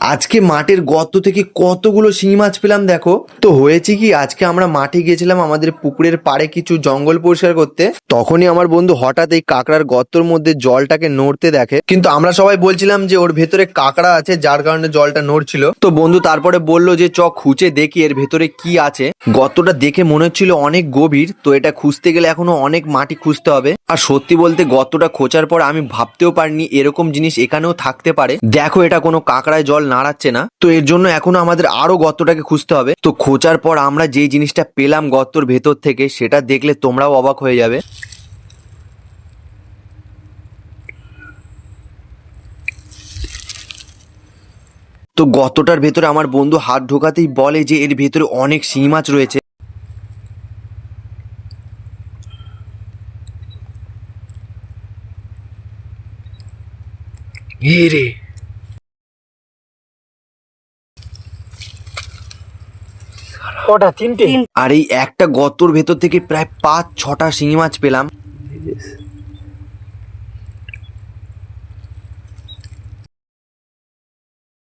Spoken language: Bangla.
আজকে মাঠের গর্ত থেকে কতগুলো শিঙি মাছ পেলাম দেখো। তো হয়েছে কি, আজকে আমরা মাঠে গিয়েছিলাম আমাদের পুকুরের পাড়ে কিছু জঙ্গল পরিষ্কার করতে। তখনই আমার বন্ধু হঠাৎ এই কাঁকড়ার গর্তর মধ্যে জলটাকে নড়তে দেখে, কিন্তু আমরা সবাই বলছিলাম যে ওর ভেতরে কাঁকড়া আছে যার কারণে জলটা নড়ছিল। তো বন্ধু তারপরে বললো যে চ খুঁজে দেখি এর ভেতরে কি আছে। গর্তটা দেখে মনে হচ্ছিল অনেক গভীর, তো এটা খুঁজতে গেলে এখনো অনেক মাটি খুঁজতে হবে। আর সত্যি বলতে গর্তটা খোঁচার পর আমি ভাবতেও পারিনি এরকম জিনিস এখানেও থাকতে পারে। দেখো এটা কোনো কাঁকড়ায় জল নাড়াচ্ছে না, তো এর জন্য এখনো আমাদের আরো গর্তটাকে খুঁজতে হবে। তো খোঁচার পর আমরা যেই জিনিসটা পেলাম গর্তর ভেতর থেকে, সেটা দেখলে তোমরাও অবাক হয়ে যাবে। তো গর্তটার ভেতরে আমার বন্ধু হাত ঢোকাতেই বলে যে এর ভেতরে অনেক শিঙি মাছ রয়েছে। রে, কটা? তিনটে? আর এই একটা গর্তর ভেতর থেকে প্রায় 5-6টা শিঙি মাছ পেলাম।